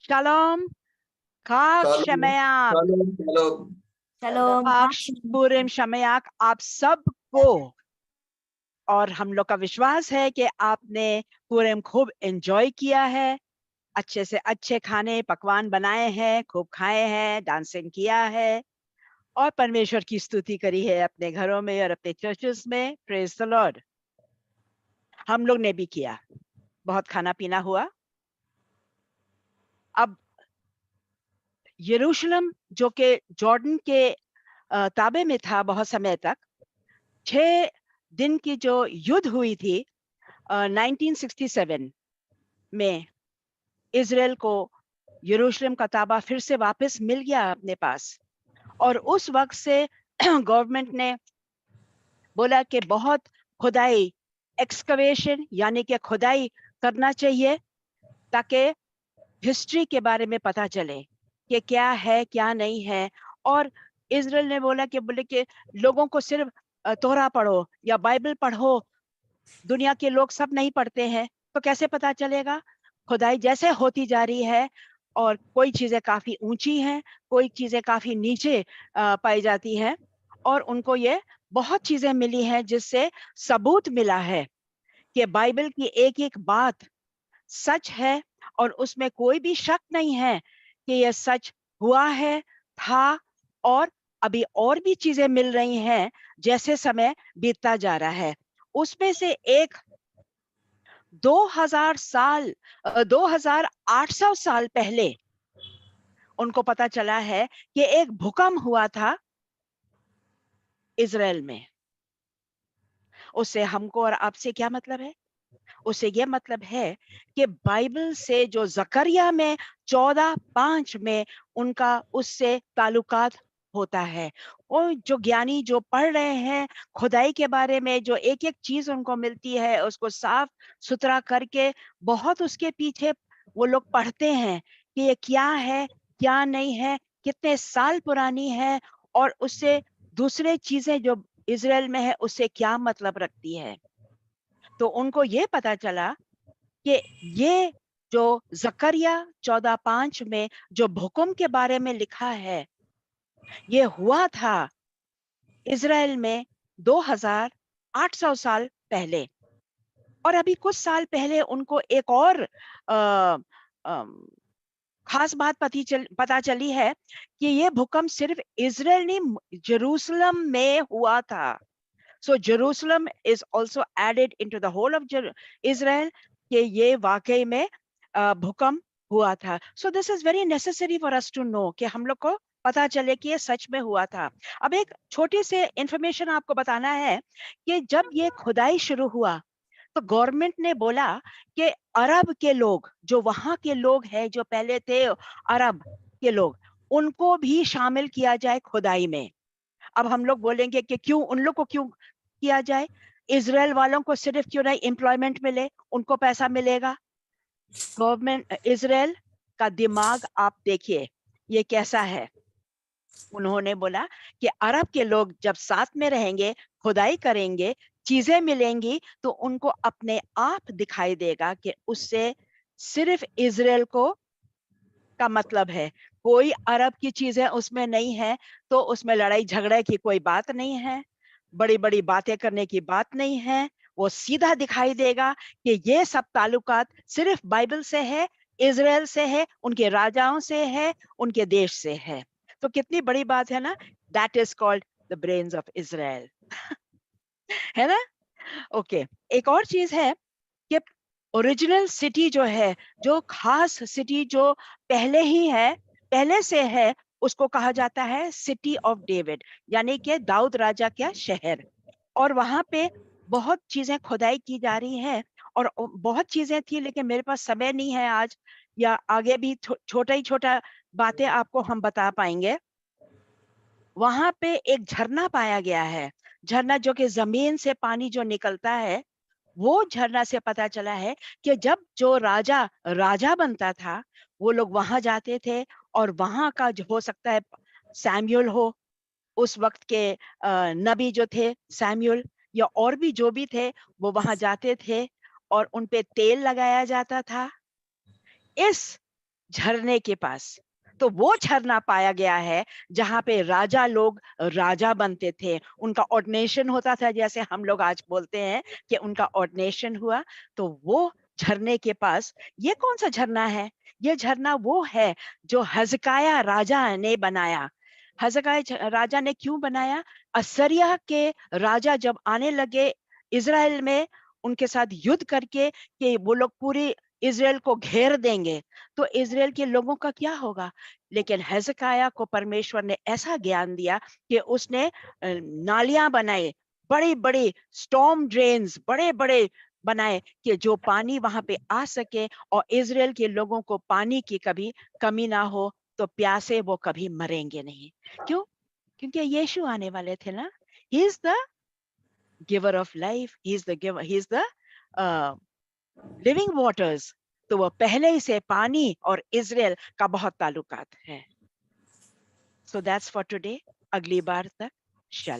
Shalom, Chag Shalom, Shemayach, shalom, shalom. Shalom. Chag Purim Shemayach आप सबको। और हम लोग का विश्वास है कि आपने पूरम खूब एंजॉय किया है, अच्छे से अच्छे खाने पकवान बनाए हैं, खूब खाए हैं, डांसिंग किया है और परमेश्वर की स्तुति करी है अपने घरों में और अपने चर्चेस में। Praise the Lord. हम लोग ने भी किया, बहुत खाना पीना हुआ। अब यरूशलेम जो कि जॉर्डन के ताबे में था बहुत समय तक, 6 दिन की जो युद्ध हुई थी 1967 में, इजराइल को यरूशलेम का ताबा फिर से वापस मिल गया अपने पास। और उस वक्त से गवर्नमेंट ने बोला कि बहुत खुदाई, एक्सकवेशन यानी कि खुदाई करना चाहिए ताकि हिस्ट्री के बारे में पता चले कि क्या है क्या नहीं है। और इजराइल ने बोला कि लोगों को सिर्फ तोरा पढ़ो या बाइबल पढ़ो, दुनिया के लोग सब नहीं पढ़ते हैं तो कैसे पता चलेगा। खुदाई जैसे होती जा रही है और कोई चीजें काफी ऊंची हैं, कोई चीजें काफी नीचे पाई जाती हैं, और उनको ये बहुत चीजें मिली हैं जिससे सबूत मिला है कि बाइबल की एक एक बात सच है और उसमें कोई भी शक नहीं है कि यह सच हुआ है, था, और अभी और भी चीजें मिल रही हैं जैसे समय बीतता जा रहा है। उसमें से एक 2800 साल पहले उनको पता चला है कि एक भूकंप हुआ था इजराइल में। उससे हमको और आपसे क्या मतलब है? उससे यह मतलब है कि बाइबल से जो जकरिया में 14:5 में उनका उससे ताल्लुकात होता है। और जो ज्ञानी जो पढ़ रहे हैं खुदाई के बारे में, जो एक एक चीज उनको मिलती है उसको साफ सुथरा करके बहुत उसके पीछे वो लोग पढ़ते हैं कि ये क्या है क्या नहीं है, कितने साल पुरानी है, और उससे दूसरे चीजें जो इजराइल में है उससे क्या मतलब रखती है। तो उनको ये पता चला कि ये जो जकरिया 14:5 में जो भूकंप के बारे में लिखा है ये हुआ था इजराइल में 2800 साल पहले। और अभी कुछ साल पहले उनको एक और खास बात पता चली है कि ये भूकंप सिर्फ इजराइल नहीं, जेरूसलम में हुआ था। So Jerusalem is also added into the whole of Israel कि ये वाकई में भूकंप हुआ था। So this is very necessary for us to know कि हम लोग को पता चले कि ये सच में हुआ था। अब एक छोटी से इंफॉर्मेशन आपको बताना है कि जब ये खुदाई शुरू हुआ तो गवर्नमेंट ने बोला कि अरब के लोग, जो वहां के लोग हैं जो पहले थे अरब के लोग, उनको भी शामिल किया जाए खुदाई में। अब हम लोग बोलेंगे कि क्यों उन लोग को क्यों किया जाए, इजराइल वालों को सिर्फ क्यों नहीं एम्प्लॉयमेंट मिले, उनको पैसा मिलेगा। गवर्नमेंट इजराइल का दिमाग आप देखिए ये कैसा है। उन्होंने बोला कि अरब के लोग जब साथ में रहेंगे, खुदाई करेंगे, चीजें मिलेंगी तो उनको अपने आप दिखाई देगा कि उससे सिर्फ इजराइल को का मतलब है, कोई अरब की चीजें उसमें नहीं है। तो उसमें लड़ाई झगड़े की कोई बात नहीं है, बड़ी बड़ी बातें करने की बात नहीं है। वो सीधा दिखाई देगा कि ये सब ताल्लुकात सिर्फ बाइबल से है, इजराइल से है, उनके राजाओं से है, उनके देश से है। तो कितनी बड़ी बात है ना। That is called the brains of Israel, है ना। ओके, एक और चीज है कि ओरिजिनल सिटी जो है, जो खास सिटी जो पहले ही है, पहले से है, उसको कहा जाता है सिटी ऑफ डेविड, यानी कि दाऊद राजा का शहर। और वहां पे बहुत चीजें खुदाई की जा रही हैं, और बहुत चीजें थी लेकिन मेरे पास समय नहीं है आज, या आगे भी छोटा ही छोटा बातें आपको हम बता पाएंगे। वहां पे एक झरना पाया गया है, झरना जो कि जमीन से पानी जो निकलता है। वो झरना से पता चला है कि जब जो राजा राजा बनता था वो लोग वहां जाते थे, और वहां का जो हो सकता है सैमुअल हो, उस वक्त के नबी जो थे सैमुअल, या और भी जो भी थे, वो वहां जाते थे और उन पे तेल लगाया जाता था। इस झरने के पास। तो वो झरना पाया गया है जहां पे राजा लोग राजा बनते थे, उनका ऑर्डिनेशन होता था, जैसे हम लोग आज बोलते हैं कि उनका ऑर्डिनेशन हुआ। तो वो झरने के पास ये कौन सा झरना है? ये झरना वो है जो हिजकिय्याह राजा ने बनाया। हिजकिय्याह राजा ने क्यों बनाया? असीरिया के राजा जब आने लगे इजराइल में, उनके साथ युद्ध करके कि वो लोग पूरी इजराइल को घेर देंगे, तो इजराइल के लोगों का क्या होगा? लेकिन हिजकिय्याह को परमेश्वर ने ऐसा ज्ञान दिया कि उसने नालियां बनाए, बड़ी बड़ी स्टॉर्म ड्रेन्स बड़े बड़े बनाए, कि जो पानी वहां पे आ सके और इजराइल के लोगों को पानी की कभी कमी ना हो, तो प्यासे वो कभी मरेंगे नहीं। क्यों? क्योंकि यीशु आने वाले थे ना। He is the giver of life, he is the giver, he is the living waters. तो वो पहले ही से पानी और इजराइल का बहुत ताल्लुकात है। So that's for today. अगली बार तक शालोम।